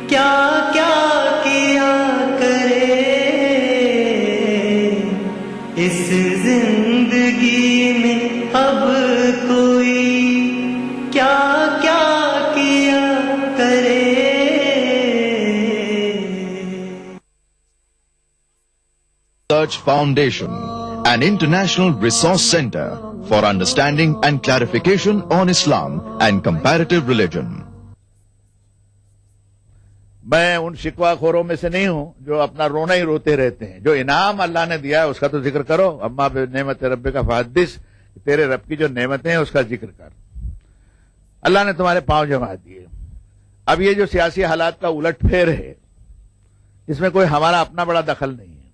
کیا کیا کیا کرے اس زندگی میں اب کوئی، کیا کیا کیا کرے. Research Foundation, an international resource center for understanding and clarification on Islam and comparative religion. میں ان شکوا خوروں میں سے نہیں ہوں جو اپنا رونا ہی روتے رہتے ہیں. جو انعام اللہ نے دیا ہے اس کا تو ذکر کرو. اما بنعمت رب کا فحدث، تیرے رب کی جو نعمتیں ہیں اس کا ذکر کر. اللہ نے تمہارے پاؤں جما دیے. اب یہ جو سیاسی حالات کا الٹ پھیر ہے اس میں کوئی ہمارا اپنا بڑا دخل نہیں ہے،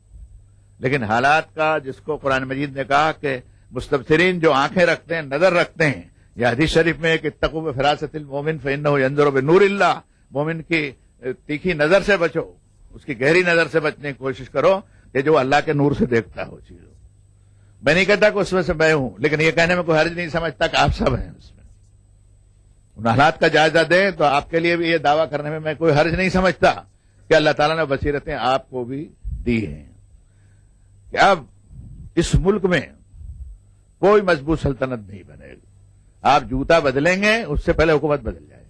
لیکن حالات کا جس کو قرآن مجید نے کہا کہ مستبصرین جو آنکھیں رکھتے ہیں، نظر رکھتے ہیں، یہ حدیث شریف میں کہ اتقوا بفراست المومن فانہ ینظر بنور اللہ، مومن کی تیکھی نظر سے بچو، اس کی گہری نظر سے بچنے کی کوشش کرو کہ جو اللہ کے نور سے دیکھتا ہو چیزوں. میں نہیں کہتا کہ اس میں سے میں ہوں، لیکن یہ کہنے میں کوئی حرج نہیں سمجھتا کہ آپ سب ہیں اس میں. ان حالات کا جائزہ دیں تو آپ کے لیے بھی یہ دعویٰ کرنے میں کوئی حرج نہیں سمجھتا کہ اللہ تعالیٰ نے بصیرتیں آپ کو بھی دی ہیں کہ اب اس ملک میں کوئی مضبوط سلطنت نہیں بنے گی. آپ جوتا بدلیں گے اس سے پہلے حکومت بدل جائے گی.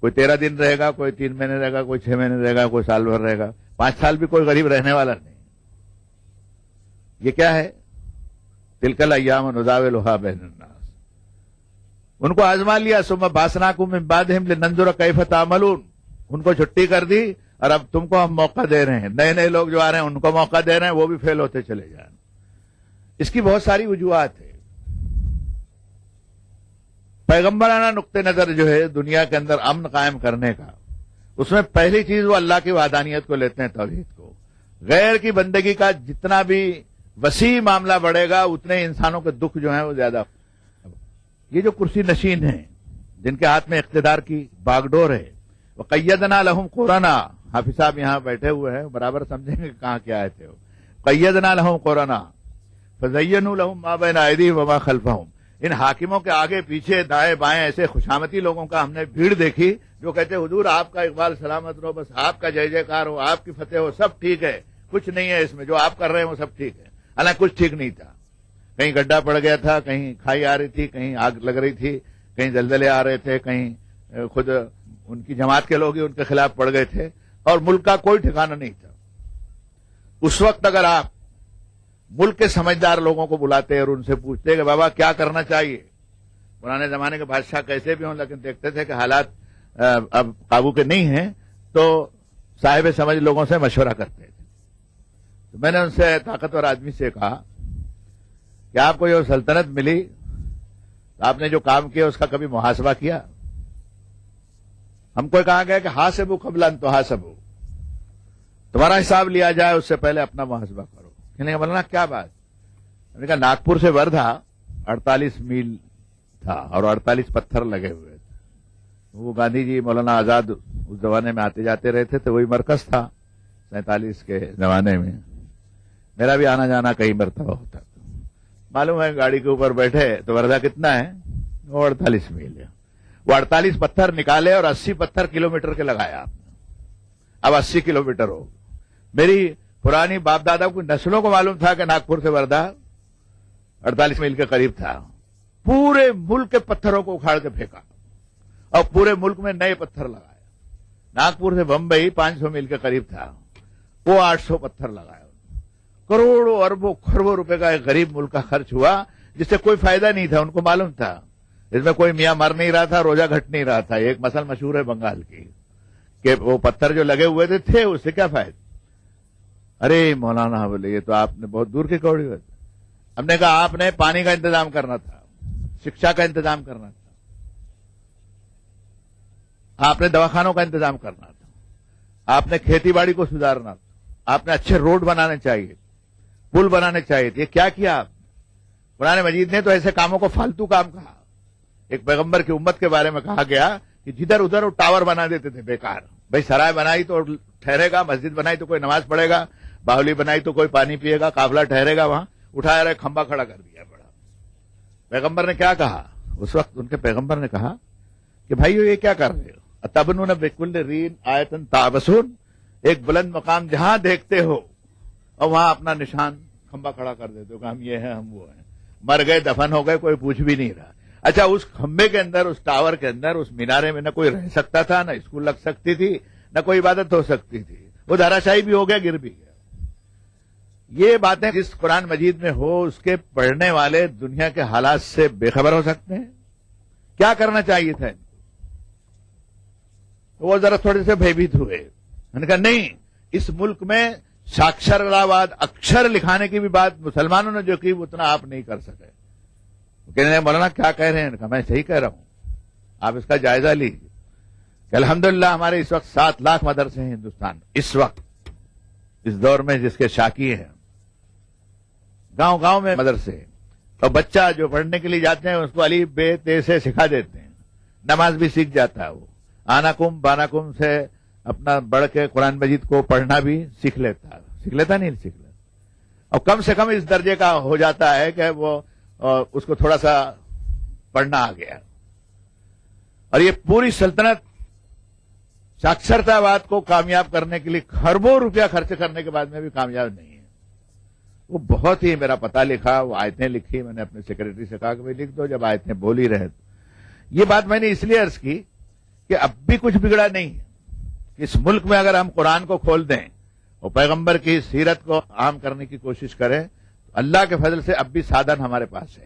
کوئی 13 دن رہے گا، کوئی 3 مہینے رہے گا، کوئی 6 مہینے رہے گا، کوئی سال بھر رہے گا. 5 سال بھی کوئی غریب رہنے والا نہیں. یہ کیا ہے؟ تلک الایام نداولها بین الناس. ان کو آزما لیا. ثم بعثناکم من بعدہم لننظر کیف تعملون. ان کو چھٹی کر دی اور اب تم کو ہم موقع دے رہے ہیں. نئے نئے لوگ جو آ رہے ہیں ان کو موقع دے رہے ہیں، وہ بھی فیل ہوتے چلے جائیں. اس کی بہت ساری وجوہات ہے. پیغمبرانہ نقطہ نظر جو ہے دنیا کے اندر امن قائم کرنے کا، اس میں پہلی چیز وہ اللہ کی وحدانیت کو لیتے ہیں، توحید کو. غیر کی بندگی کا جتنا بھی وسیع معاملہ بڑھے گا اتنے انسانوں کے دکھ جو ہیں وہ زیادہ. یہ جو کرسی نشین ہیں جن کے ہاتھ میں اقتدار کی باغ ڈور ہے، وَقَيَّدْنَا لَهُمْ قُرَنَا. حافظ صاحب یہاں بیٹھے ہوئے ہیں، برابر سمجھیں گے کہاں کیا آئے تھے. قَيَّدْنَا لَهُمْ قُرَنَا فَزَيَّنُوا لَهُمْ مَا بَيْنَ أَيْدِيهِمْ وَمَا خَلْفَهُمْ. ان حاکموں کے آگے پیچھے دائیں بائیں ایسے خوشامتی لوگوں کا ہم نے بھیڑ دیکھی جو کہتے حضور آپ کا اقبال سلامت رہو، بس آپ کا جے جے کار ہو، آپ کی فتح ہو، سب ٹھیک ہے، کچھ نہیں ہے اس میں، جو آپ کر رہے ہیں وہ سب ٹھیک ہے. حالانکہ کچھ ٹھیک نہیں تھا. کہیں گڈھا پڑ گیا تھا، کہیں کھائی آ رہی تھی، کہیں آگ لگ رہی تھی، کہیں زلزلے آ رہے تھے، کہیں خود ان کی جماعت کے لوگ ہی ان کے خلاف پڑ گئے تھے، اور ملک کا کوئی ٹھکانہ نہیں تھا. اس وقت اگر آپ ملک کے سمجھدار لوگوں کو بلاتے اور ان سے پوچھتے کہ بابا کیا کرنا چاہیے، پرانے زمانے کے بادشاہ کیسے بھی ہوں لیکن دیکھتے تھے کہ حالات اب قابو کے نہیں ہیں، تو صاحب سمجھ لوگوں سے مشورہ کرتے تھے. تو میں نے ان سے طاقتور آدمی سے کہا کہ آپ کو یہ سلطنت ملی، آپ نے جو کام کیا اس کا کبھی محاسبہ کیا؟ ہم کو کہا گیا کہ حاسبوا قبل ان تحاسبوا، تمہارا حساب لیا جائے اس سے پہلے اپنا محاسبہ کرو. کہنے کا مولانا کیا بات؟ میں نے کہا ناگپور سے وردھا 48 میل تھا اور 48 پتھر لگے ہوئے تھے. وہ گاندھی جی مولانا آزاد اس زمانے میں آتے جاتے رہتے تھے، وہی مرکز تھا 47 کے زمانے میں. میرا بھی آنا جانا کئی مرتبہ ہوتا تھا. معلوم ہے گاڑی کے اوپر بیٹھے تو وردھا کتنا ہے؟ وہ 48 میل ہے. وہ 48 پتھر نکالے اور 80 پتھر کلومیٹر کے لگایا آپ نے. اب 80 کلومیٹر ہو. میری پرانی باپ دادا کو نسلوں کو معلوم تھا کہ ناگپور سے وردھا 48 میل کے قریب تھا. پورے ملک کے پتھروں کو اکھاڑ کے پھینکا اور پورے ملک میں نئے پتھر لگائے. ناگپور سے بمبئی 500 میل کے قریب تھا، وہ 800 پتھر لگائے. کروڑوں اربوں کھربوں روپے کا ایک غریب ملک کا خرچ ہوا جس سے کوئی فائدہ نہیں تھا. ان کو معلوم تھا اس میں کوئی میاں مر نہیں رہا تھا، روزہ گھٹ نہیں رہا تھا. ایک مسئلہ مشہور ہے بنگال کی کہ وہ پتھر جو لگے ہوئے تھے اس سے کیا فائدہ. ارے مولانا بولے یہ تو آپ نے بہت دور کی کوڑی ہوئی. ہم نے کہا آپ نے پانی کا انتظام کرنا تھا، شکشا کا انتظام کرنا تھا، آپ نے دواخانوں کا انتظام کرنا تھا، آپ نے کھیتی باڑی کو سدھارنا تھا، آپ نے اچھے روڈ بنانے چاہیے، پل بنانے چاہیے تھے. کیا کیا آپ؟ قرآن مجید نے تو ایسے کاموں کو فالتو کام کہا. ایک پیغمبر کی امت کے بارے میں کہا گیا کہ جدھر ادھر وہ ٹاور بنا دیتے تھے بیکار. بھائی سرائے بنائی تو ٹھہرے گا، مسجد بنائی تو کوئی نماز پڑھے گا، باولی بنائی تو کوئی پانی پیے گا، قافلہ ٹھہرے گا، وہاں اٹھایا رہے کھمبا کھڑا کر دیا بڑا. پیغمبر نے کیا کہا اس وقت؟ ان کے پیغمبر نے کہا کہ بھائیو یہ کیا کر رہے ہو؟ تبنون بکل رین آیتن تابسون، ایک بلند مقام جہاں دیکھتے ہو اور وہاں اپنا نشان کھمبا کھڑا کر دیتے ہو کہ ہم یہ ہیں ہم وہ ہیں، مر گئے دفن ہو گئے کوئی پوچھ بھی نہیں رہا۔ اچھا اس کھمبے کے اندر، اس ٹاور کے اندر، اس مینارے میں نہ کوئی رہ سکتا تھا، نہ اسکول لگ سکتی تھی، نہ کوئی عبادت ہو سکتی تھی، وہ دھراشاہی بھی ہو گیا، گر بھی گیا۔ یہ باتیں جس قرآن مجید میں ہو اس کے پڑھنے والے دنیا کے حالات سے بے خبر ہو سکتے ہیں؟ کیا کرنا چاہیے تھا؟ وہ ذرا تھوڑے سے بھیبھیت ہوئے، میں نے کہا نہیں، اس ملک میں ساکشرتا اکشر لکھانے کی بھی بات مسلمانوں نے جو کی اتنا آپ نہیں کر سکے۔ کہنے لگے مولانا کیا کہہ رہے ہیں؟ کہا میں صحیح کہہ رہا ہوں، آپ اس کا جائزہ لیجیے کہ الحمدللہ ہمارے اس وقت 7 لاکھ مدرسے ہیں ہندوستان، اس وقت اس دور میں جس کے شاکی ہیں، گاؤں گاؤں میں مدرسے، اور بچہ جو پڑھنے کے لیے جاتے ہیں اس کو الف بے تے سے سکھا دیتے ہیں، نماز بھی سیکھ جاتا ہے، وہ آنا کم بانا کم سے اپنا بڑھ کے قرآن مجید کو پڑھنا بھی سیکھ لیتا نہیں سیکھ لیتا، اور کم سے کم اس درجے کا ہو جاتا ہے کہ وہ اس کو تھوڑا سا پڑھنا آ گیا۔ اور یہ پوری سلطنت ساکشرتا کو کامیاب کرنے کے لیے خربوں روپیہ خرچ کرنے کے بعد میں بھی کامیاب نہیں ہے۔ وہ بہت ہی میرا پتہ لکھا، وہ آیتیں لکھی، میں نے اپنے سیکرٹری سے کہا کہ بھائی لکھ دو جب آیتیں بول ہی رہے۔ یہ بات میں نے اس لیے عرض کی کہ اب بھی کچھ بگڑا نہیں ہے۔ اس ملک میں اگر ہم قرآن کو کھول دیں اور پیغمبر کی سیرت کو عام کرنے کی کوشش کریں تو اللہ کے فضل سے اب بھی سادھن ہمارے پاس ہے،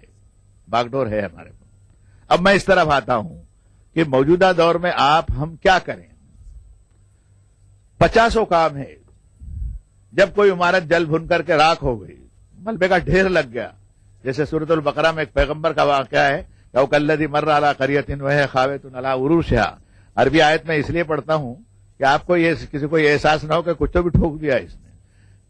باغ ڈور ہے ہمارے پاس۔ اب میں اس طرف آتا ہوں کہ موجودہ دور میں ہم کیا کریں۔ 50 کام ہے۔ جب کوئی عمارت جل بھن کر کے راکھ ہو گئی، ملبے کا ڈھیر لگ گیا، جیسے سورۃ البقرہ میں ایک پیغمبر کا واقعہ ہے، او کلذی مر علی قریۃ وہی خاویۃ علی عروشہا۔ عربی آیت میں اس لیے پڑھتا ہوں کہ آپ کو کسی کو یہ احساس نہ ہو کہ کچھ تو بھی ٹھوک دیا اس نے۔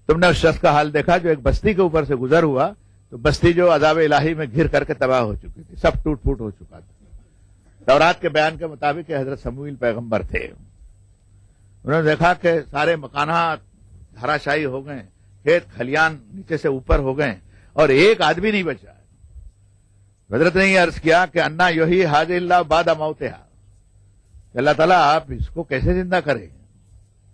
تم نے اس شخص کا حال دیکھا جو ایک بستی کے اوپر سے گزر ہوا، تو بستی جو عذاب الہی میں گھر کر کے تباہ ہو چکی تھی، سب ٹوٹ پھوٹ ہو چکا تھا۔ تورات کے بیان کے مطابق کہ حضرت سموئیل پیغمبر تھے، انہوں نے دیکھا کہ سارے مکانات دھراشاہی ہو گئے، کھیت کھلیان نیچے سے اوپر ہو گئے، اور ایک آدمی نہیں بچا۔ حضرت نے یہ عرض کیا کہ انا یحیی ھذہ اللہ بعد موتہا، کہ اللہ تعالیٰ آپ اس کو کیسے زندہ کریں؟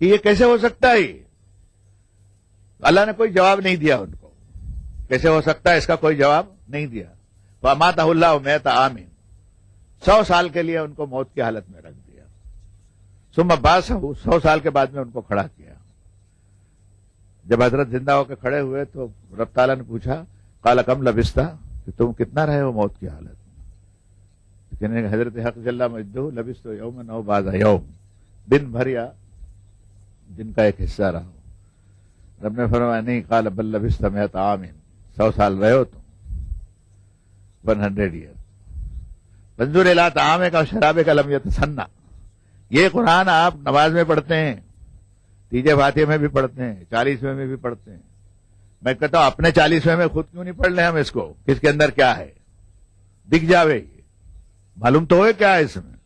کہ یہ کیسے ہو سکتا ہے۔ اللہ نے کوئی جواب نہیں دیا ان کو، کیسے ہو سکتا ہے اس کا کوئی جواب نہیں دیا۔ فاماتہ اللہ 100 عام، 100 سال کے لیے ان کو موت کی حالت میں رکھ دیا۔ ثم بعثہ، 100 سال کے بعد میں ان کو کھڑا کیا۔ جب حضرت زندہ ہو کے کھڑے ہوئے تو رب تعالیٰ نے پوچھا قال کم لبثت، کہ تم کتنا رہے ہو موت کی حالت میں؟ حضرت حق جل مجدہ لبثت یوما او بعض یوم، دن بھر یا دن کا ایک حصہ رہا ہوں۔ رب نے فرمایا نہیں، قال بل لبثت 100 عام، 100 سال رہے ہو تم، 100 ایئر۔ منظور الی طعامک و شرابک لم یتسنہ، یہ قرآن آپ نماز میں پڑھتے ہیں، تیجے فاتحہ میں بھی پڑھتے ہیں، 40ویں میں بھی پڑھتے ہیں۔ میں کہتا ہوں اپنے 40ویں میں خود کیوں نہیں پڑھ لیں ہم اس کو، کس کے اندر کیا ہے دکھ جاوے، یہ معلوم تو ہوئے کیا ہے اس میں۔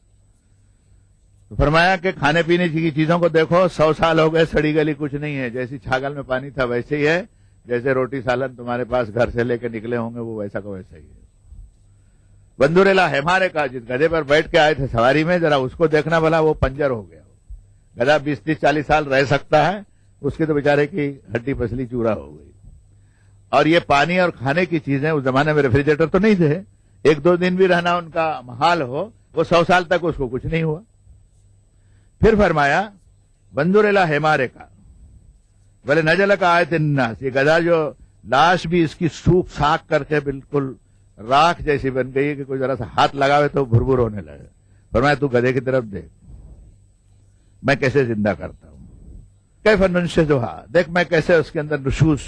تو فرمایا کہ کھانے پینے کی چیزوں کو دیکھو، 100 سال ہو گئے، سڑی گلی کچھ نہیں ہے، جیسی چھاگل میں پانی تھا ویسے ہی ہے، جیسے روٹی سالن تمہارے پاس گھر سے لے کے نکلے ہوں گے وہ ویسا کا ویسا ہی ہے۔ بندور ہمارے کا جس گدھے پر بیٹھ کے آئے تھے سواری میں، ذرا اس کو دیکھنا بھلا، وہ پنجر ہو گیا۔ گدھا 20-30-40 سال رہ سکتا ہے، اس کی تو بیچارے کی ہڈی پسلی چورا ہو گئی۔ اور یہ پانی اور کھانے کی چیزیں، اس زمانے میں ریفریجریٹر تو نہیں تھے، 1-2 دن بھی رہنا ان کا محال ہو، وہ 100 سال تک اس کو کچھ نہیں ہوا۔ پھر فرمایا بندور ہمارے کا بولے نجل کا آیت الناس، یہ گدھا جو لاش بھی اس کی سوکھ ساکھ کر کے بالکل راکھ جیسی بن گئی کہ کوئی ذرا سا ہاتھ لگاوے تو بھربھر ہونے لگے۔ فرمایا تو گدھے کی طرف دیکھ، میں کیسے زندہ کرتا ہوں، کیف ننشزھا، دیکھ میں کیسے اس کے اندر نشوز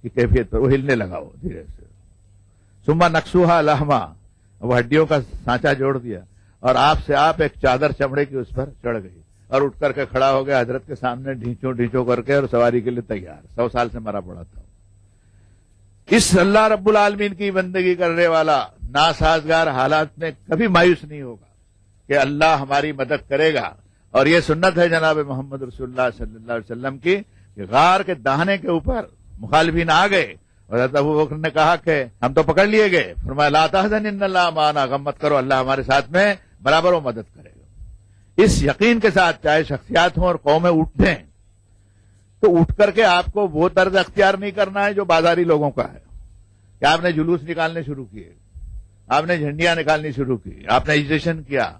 کی کیفیت پر وہ ہلنے لگا ہو دھیرے سے۔ ثم نکسوہا لحما، وہ ہڈیوں کا سانچہ جوڑ دیا، اور آپ سے آپ ایک چادر چمڑے کی اس پر چڑھ گئی، اور اٹھ کر کے کھڑا ہو گیا حضرت کے سامنے ڈھینچوں ڈھینچوں کر کے، اور سواری کے لیے تیار۔ 100 سال سے مرا پڑا تھا۔ اس اللہ رب العالمین کی بندگی کرنے والا ناسازگار حالات میں کبھی مایوس نہیں ہوگا کہ اللہ ہماری مدد کرے گا۔ اور یہ سنت ہے جناب محمد رسول اللہ صلی اللہ علیہ وسلم کی کہ غار کے دہانے کے اوپر مخالفین آ گئے حضرت ابو بکر نے کہا کہ ہم تو پکڑ لیے گئے، فرمایا لا تحزن ان اللہ معنا، غم مت کرو، اللہ ہمارے ساتھ میں برابر و مدد کرے گا۔ اس یقین کے ساتھ چاہے شخصیات ہوں اور قومیں اٹھیں تو اٹھ کر کے آپ کو وہ طرز اختیار نہیں کرنا ہے جو بازاری لوگوں کا ہے کہ آپ نے جلوس نکالنے شروع کیے، آپ نے جھنڈیاں نکالنی شروع کی، آپ نے ایجیٹیشن کیا،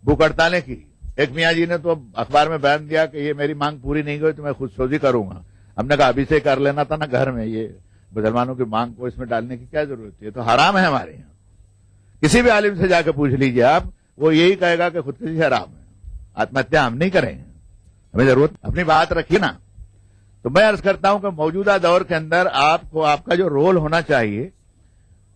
بھوک ہڑتالیں کی۔ ایک میاں جی نے تو اخبار میں بیان دیا کہ یہ میری مانگ پوری نہیں ہوئی تو میں خود سوزی کروں گا۔ ہم نے کہا ابھی سے کر لینا تھا نا گھر میں، یہ مسلمانوں کی مانگ کو اس میں ڈالنے کی کیا ضرورت ہے؟ تو حرام ہے ہمارے یہاں۔ کسی بھی عالم سے جا کے پوچھ لیجیے آپ، وہ یہی کہے گا کہ خودکشی حرام ہے، آتم ہتیا ہم نہیں کریں گے، ہمیں ضرورت اپنی بات رکھیے نا۔ تو میں عرض کرتا ہوں کہ موجودہ دور کے اندر آپ کو آپ کا جو رول ہونا چاہیے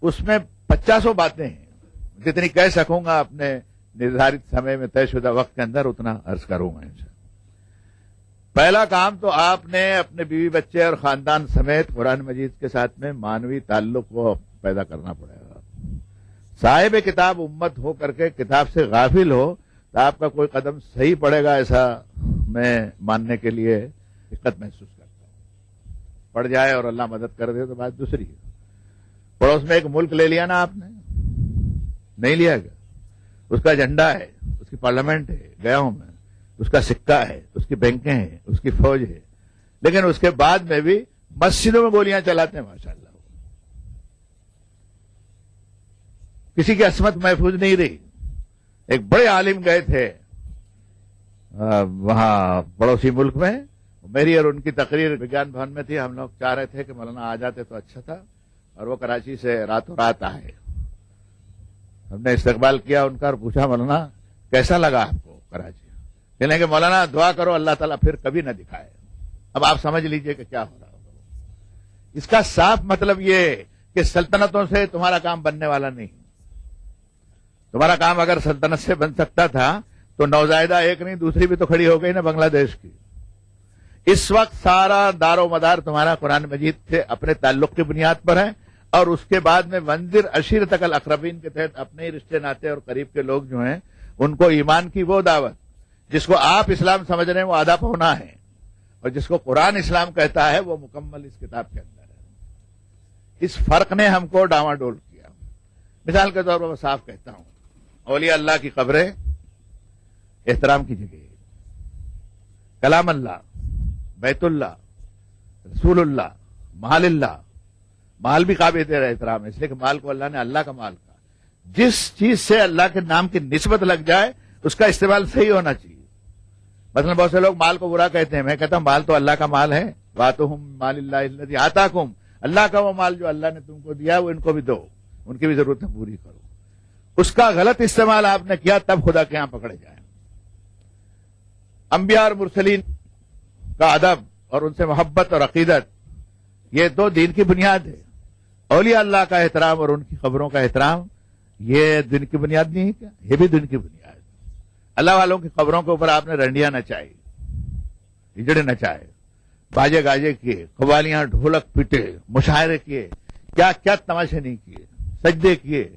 اس میں 50 باتیں ہیں، جتنی کہہ سکوں گا اپنے نردھارت سمے میں طے شدہ وقت کے اندر اتنا عرض کروں گا انشاءاللہ۔ پہلا کام تو آپ نے اپنے بیوی بچے اور خاندان سمیت قرآن مجید کے ساتھ میں مانوی تعلق کو پیدا کرنا پڑے گا۔ صاحب کتاب امت ہو کر کے کتاب سے غافل ہو تو آپ کا کوئی قدم صحیح پڑے گا ایسا میں ماننے کے لیے دقت محسوس کرتا ہوں۔ پڑ جائے اور اللہ مدد کر دے تو بات دوسری ہے۔ پڑوس میں ایک ملک لے لیا نا آپ نے، نہیں لیا گیا، اس کا جھنڈا ہے، اس کی پارلیمنٹ ہے، گیا ہوں میں، اس کا سکہ ہے، اس کی بینکیں ہیں، اس کی فوج ہے، لیکن اس کے بعد میں بھی مسجدوں میں گولیاں چلاتے ہیں ماشاءاللہ۔ کسی کی عصمت محفوظ نہیں رہی۔ ایک بڑے عالم گئے تھے وہاں پڑوسی ملک میں، میری اور ان کی تقریر وگیان بھون میں تھی، ہم لوگ چاہ رہے تھے کہ مولانا آ جاتے تو اچھا تھا، اور وہ کراچی سے راتوں رات آئے۔ ہم نے استقبال کیا ان کا اور پوچھا مولانا کیسا لگا آپ کو کراچی؟ کہنے کہ مولانا دعا کرو اللہ تعالیٰ پھر کبھی نہ دکھائے۔ اب آپ سمجھ لیجئے کہ کیا ہو رہا ہوگا۔ اس کا صاف مطلب یہ کہ سلطنتوں سے تمہارا کام بننے والا نہیں۔ تمہارا کام اگر سلطنت سے بن سکتا تھا تو نوزائیدہ ایک نہیں دوسری بھی تو کھڑی ہو گئی نا بنگلہ دیش کی۔ اس وقت سارا دار و مدار تمہارا قرآن مجید سے اپنے تعلق کی بنیاد پر ہے، اور اس کے بعد میں وانذر عشیرتک الاقربین کے تحت اپنے ہی رشتے ناتے اور قریب کے لوگ جو ہیں ان کو ایمان کی وہ دعوت جس کو آپ اسلام سمجھ رہے ہیں وہ آدھا پونا ہے، اور جس کو قرآن اسلام کہتا ہے وہ مکمل اس کتاب کے اندر ہے۔ اس فرق نے ہم کو ڈاواڈول کیا۔ مثال کے طور پر میں صاف کہتا ہوں، اولیاء اللہ کی قبریں احترام کی جگہ، کلام اللہ، بیت اللہ، رسول اللہ، مال اللہ، مال بھی قابل احترام ہے اس لیے کہ مال کو اللہ نے اللہ کا مال کہا۔ جس چیز سے اللہ کے نام کی نسبت لگ جائے اس کا استعمال صحیح ہونا چاہیے۔ مثلا بہت سے لوگ مال کو برا کہتے ہیں، میں کہتا ہوں مال تو اللہ کا مال ہے، وَآتُوهُم مال اللہ الذی آتاکم، اللہ کا وہ مال جو اللہ نے تم کو دیا وہ ان کو بھی دو، ان کی بھی ضرورتیں پوری کرو۔ اس کا غلط استعمال آپ نے کیا تب خدا کے ہاں پکڑے جائیں۔ انبیاء اور مرسلین کا ادب اور ان سے محبت اور عقیدت یہ دو دین کی بنیاد ہے۔ اولیاء اللہ کا احترام اور ان کی قبروں کا احترام یہ دین کی بنیاد نہیں ہے کیا؟ یہ بھی دین کی بنیاد ہے۔ اللہ والوں کی قبروں کے اوپر آپ نے رنڈیاں نچائی، ہجڑے نچائے، باجے گاجے کیے، قوالیاں ڈھولک پیٹے، مشاعرے کیے، کیا کیا تماشے نہیں کیے، سجدے کیے،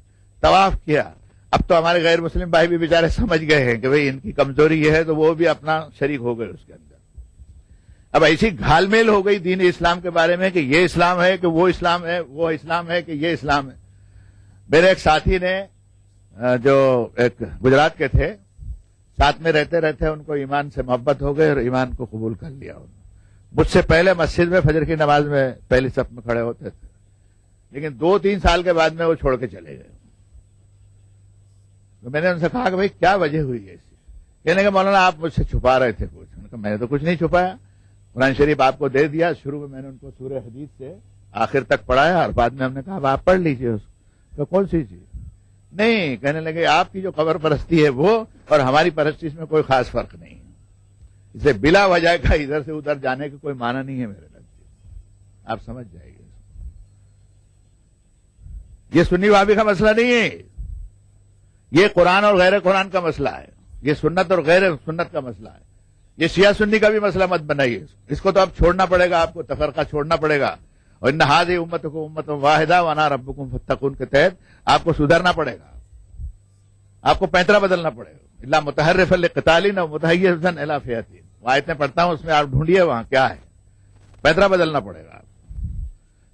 طواف کیا۔ اب تو ہمارے غیر مسلم بھائی بھی بیچارے سمجھ گئے ہیں کہ بھئی ان کی کمزوری یہ ہے تو وہ بھی اپنا شریک ہو گئے اس کے اندر۔ اب ایسی گھال میل ہو گئی دین اسلام کے بارے میں کہ یہ اسلام ہے کہ وہ اسلام ہے، وہ اسلام ہے کہ یہ اسلام ہے۔ میرے ایک ساتھی نے جو ایک گجرات کے تھے، ساتھ میں رہتے رہتے ان کو ایمان سے محبت ہو گئی اور ایمان کو قبول کر لیا۔ مجھ سے پہلے مسجد میں فجر کی نماز میں پہلی صف میں کھڑے ہوتے تھے، لیکن 2-3 سال کے بعد میں وہ چھوڑ کے چلے گئے۔ تو میں نے ان سے کہا کہ بھائی کیا وجہ ہوئی ایسی؟ کہنے کہ مولانا آپ مجھ سے چھپا رہے تھے کچھ۔ میں نے کہا میں نے تو کچھ نہیں چھپایا، قرآن شریف آپ کو دے دیا، شروع میں نے ان کو سورہ حدید سے آخر تک پڑھایا اور بعد میں ہم نے کہا اب آپ پڑھ لیجئے اس کو۔ کون سی چیز؟ نہیں، کہنے لگے آپ کی جو قبر پرستی ہے وہ اور ہماری پرستی میں کوئی خاص فرق نہیں ہے، اسے بلا وجہ کا ادھر سے ادھر جانے کا کوئی معنی نہیں ہے میرے نزدیک۔ آپ سمجھ جائیں گے، یہ سنی وہابی کا مسئلہ نہیں ہے، یہ قرآن اور غیر قرآن کا مسئلہ ہے، یہ سنت اور غیر سنت کا مسئلہ ہے۔ یہ شیعہ سنی کا بھی مسئلہ مت بنائیے، اس کو تو اب چھوڑنا پڑے گا، آپ کو تفرقہ چھوڑنا پڑے گا، اور ان ہذہ امتکم امۃ واحدہ وانا ربکم فاتقون کے تحت آپ کو سدھرنا پڑے گا، آپ کو پینترا بدلنا پڑے گا۔ الا متحرفا لقتال او متحیزا الی فئۃ، وہ آیتیں پڑھتا ہوں اس میں آپ ڈھونڈیے وہاں کیا ہے، پینترا بدلنا پڑے گا۔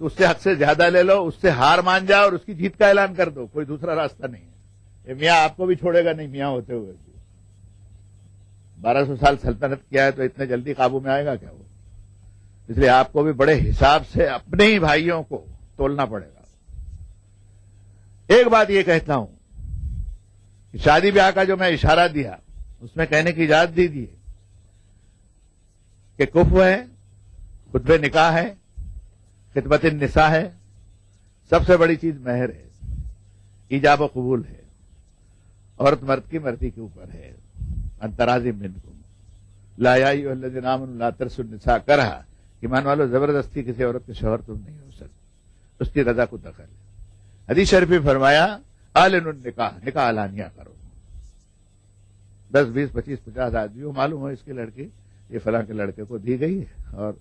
تو اس سے حق سے زیادہ لے لو, اس سے ہار مان جاؤ اور اس کی جیت کا اعلان کر دو. کوئی دوسرا راستہ نہیں ہے. یہ میاں آپ کو بھی چھوڑے گا نہیں, میاں ہوتے ہوئے. 1200 سال سلطنت کیا ہے تو اتنے جلدی قابو میں آئے گا کیا وہ؟ اس لیے آپ کو بھی بڑے حساب سے اپنے ہی بھائیوں کو تولنا پڑے گا. ایک بات یہ کہتا ہوں کہ شادی بیاہ کا جو میں اشارہ دیا اس میں کہنے کی اجازت دیجیے کہ کفو ہے, خطبہ نکاح ہے, خطبت النساء ہے, سب سے بڑی چیز مہر ہے, ایجاب و قبول ہے, عورت مرد کی مرضی کے اوپر ہے. انتراضی منکم لا یا ایھا الذین آمنوا لا ترثوا النساء کرہا, ایمان والو زبردستی کسی عورت کے شوہر تم نہیں ہو سکتے, اس کی رضا کو دخل ہے. حدیث شریف میں فرمایا اعلنوا النکاح, نکاح اعلانیہ کرو. 10 20 25 50 آدمی کو معلوم ہو اس کی لڑکی یہ فلاں کے لڑکے کو دی گئی ہے, اور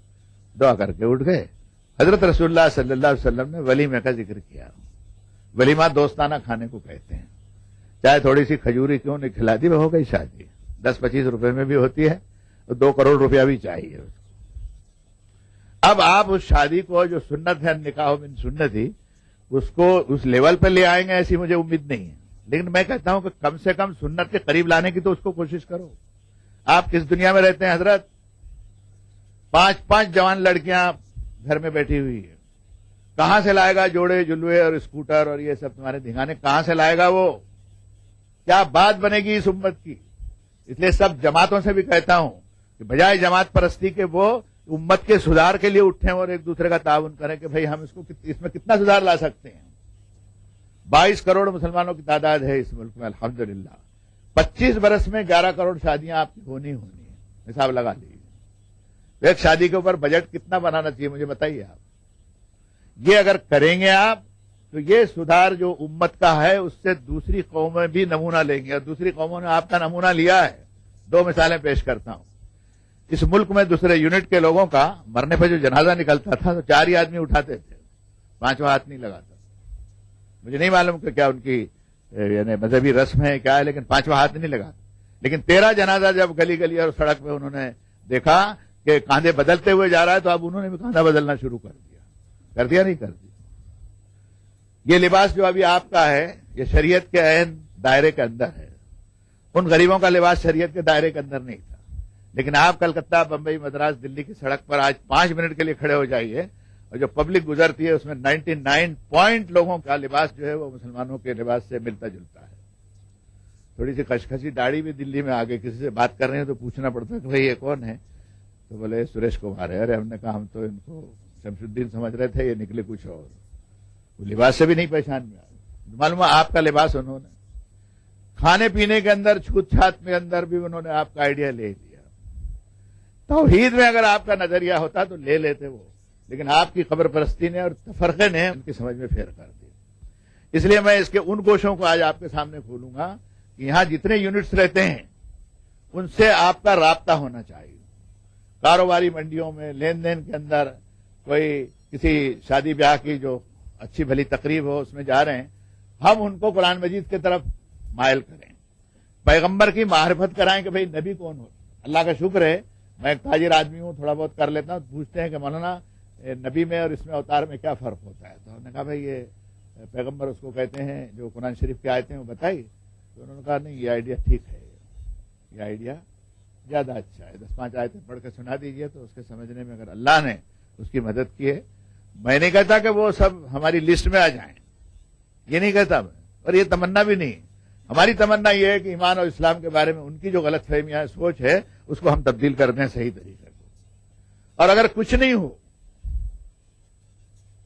دعا کر کے اٹھ گئے. حضرت رسول اللہ صلی اللہ علیہ وسلم نے ولیمے کا ذکر کیا. ولیمہ دوستانہ کھانے کو کہتے ہیں, چاہے تھوڑی سی کھجوری کیوں نہیں کھلا دی, وہ ہو گئی شادی. 10-25 روپے میں بھی ہوتی ہے, 2 کروڑ روپیہ بھی چاہیے اس کو. اب آپ اس شادی کو جو سنت ہے, نکاح من سنتی, اس کو اس لیول پہ لے آئیں گے ایسی مجھے امید نہیں ہے. لیکن میں کہتا ہوں کہ کم سے کم سنت کے قریب لانے کی تو اس کو کوشش کرو. آپ کس دنیا میں رہتے ہیں حضرت؟ 5 جوان لڑکیاں گھر میں بیٹھی ہوئی ہیں. کہاں سے لائے گا جوڑے جلوے اور اسکوٹر اور یہ سب تمہارے دھگانے, کہاں سے لائے گا وہ؟ کیا بات بنے گی اس امت کی؟ اس لیے سب جماعتوں سے بھی کہتا ہوں کہ بجائے جماعت پرستی کے وہ امت کے سدھار کے لیے اٹھیں اور ایک دوسرے کا تعاون کریں کہ بھئی ہم اس میں کتنا سدھار لا سکتے ہیں. 22 کروڑ مسلمانوں کی تعداد ہے اس ملک میں الحمدللہ. 25 برس میں 11 کروڑ شادیاں آپ کی ہونی ہیں, حساب لگا لیجیے. ایک شادی کے اوپر بجٹ کتنا بنانا چاہیے مجھے بتائیے آپ. یہ اگر کریں گے آپ تو یہ سدھار جو امت کا ہے اس سے دوسری قومیں بھی نمونہ لیں گے, اور دوسری قوموں نے آپ کا نمونہ لیا ہے. 2 مثالیں پیش کرتا ہوں. اس ملک میں دوسرے یونٹ کے لوگوں کا مرنے پہ جو جنازہ نکلتا تھا تو 4 ہی آدمی اٹھاتے تھے, 5واں ہاتھ نہیں لگاتا. مجھے نہیں معلوم کہ کیا ان کی یعنی مذہبی رسم ہے کیا ہے, لیکن 5واں ہاتھ نہیں لگاتا. لیکن 13 جنازہ جب گلی گلی اور سڑک پہ انہوں نے دیکھا کہ کاندھے بدلتے ہوئے جا رہا ہے تو اب انہوں نے بھی کاندھا بدلنا شروع کر دیا نہیں کر دیا. یہ لباس جو ابھی آپ کا ہے یہ شریعت کے عین دائرے کے اندر ہے. ان غریبوں کا لباس شریعت کے دائرے کے اندر نہیں تھا. لیکن آپ کلکتہ, بمبئی, مدراس, دلی کی سڑک پر آج 5 منٹ کے لیے کھڑے ہو جائیے اور جو پبلک گزرتی ہے اس میں 99 پوائنٹ لوگوں کا لباس جو ہے وہ مسلمانوں کے لباس سے ملتا جلتا ہے. تھوڑی سی کشکشی داڑھی بھی دلی میں آگے کسی سے بات کر رہے ہیں تو پوچھنا پڑتا ہے کہ بھائی یہ کون ہے, تو بولے سریش کمار ہے. ارے ہم نے کہا ہم تو ان کو شمس الدین سمجھ رہے تھے, یہ نکلے کچھ اور. وہ لباس سے بھی نہیں پہچان میں آئے. معلوم ہے آپ کا لباس انہوں نے کھانے پینے کے اندر, چھوت چھات میں اندر بھی انہوں نے آپ کا آئیڈیا لے لیا. توحید میں اگر آپ کا نظریہ ہوتا تو لے لیتے وہ, لیکن آپ کی قبر پرستی نے اور تفرقے نے ان کی سمجھ میں پھیر کر دی. اس لیے میں اس کے ان گوشوں کو آج آپ کے سامنے کھولوں گا کہ یہاں جتنے یونٹس رہتے ہیں ان سے آپ کا رابطہ ہونا چاہیے. کاروباری منڈیوں میں لین دین کے اندر کوئی کسی شادی بیاہ کی جو اچھی بھلی تقریب ہو اس میں جا رہے ہیں, ہم ان کو قرآن مجید کی طرف مائل کریں, پیغمبر کی معرفت کرائیں کہ بھئی نبی کون ہو. اللہ کا شکر ہے میں ایک تاجر آدمی ہوں, تھوڑا بہت کر لیتا ہوں. پوچھتے ہیں کہ مولانا نبی میں اور اس میں اوتار میں کیا فرق ہوتا ہے, تو ہم نے کہا بھئی یہ پیغمبر اس کو کہتے ہیں جو قرآن شریف کی آیتیں وہ بتائی. تو انہوں نے کہا نہیں یہ آئیڈیا ٹھیک ہے, یہ آئیڈیا زیادہ اچھا ہے. 10-5 آیتیں پڑھ کے سنا دیجئے تو اس کے سمجھنے میں اگر اللہ نے اس کی مدد کی ہے. میں نہیں کہتا کہ وہ سب ہماری لسٹ میں آ جائیں, یہ نہیں کہتا میں, اور یہ تمنا بھی نہیں. ہماری تمنا یہ ہے کہ ایمان اور اسلام کے بارے میں ان کی جو غلط فہمیاں سوچ ہے اس کو ہم تبدیل کر دیں صحیح طریقے کو. اور اگر کچھ نہیں ہو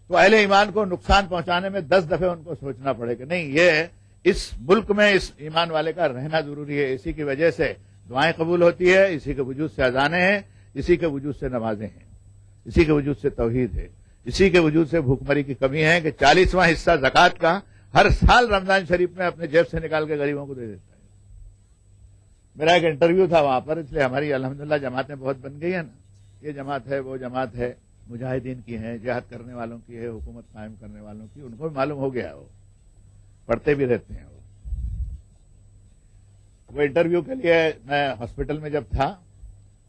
تو اہل ایمان کو نقصان پہنچانے میں 10 دفعے ان کو سوچنا پڑے کہ نہیں یہ اس ملک میں اس ایمان والے کا رہنا ضروری ہے. اسی کی وجہ سے دعائیں قبول ہوتی ہے, اسی کے وجود سے اذانیں ہیں, اسی کے وجود سے نمازیں ہیں, اسی کے وجود سے توحید ہے, اسی کے وجود سے بھوکمری کی کمی ہے کہ 40واں حصہ زکوٰۃ کا ہر سال رمضان شریف میں اپنے جیب سے نکال کے غریبوں کو دے دیتا ہے. میرا ایک انٹرویو تھا وہاں پر, اس لیے ہماری الحمدللہ جماعتیں بہت بن گئی ہیں نا. یہ جماعت ہے, وہ جماعت ہے, مجاہدین کی ہیں, جہاد کرنے والوں کی ہے, حکومت قائم کرنے والوں کی. ان کو بھی معلوم ہو گیا, وہ پڑھتے بھی رہتے ہیں. وہ انٹرویو کے لیے میں ہاسپٹل میں جب تھا,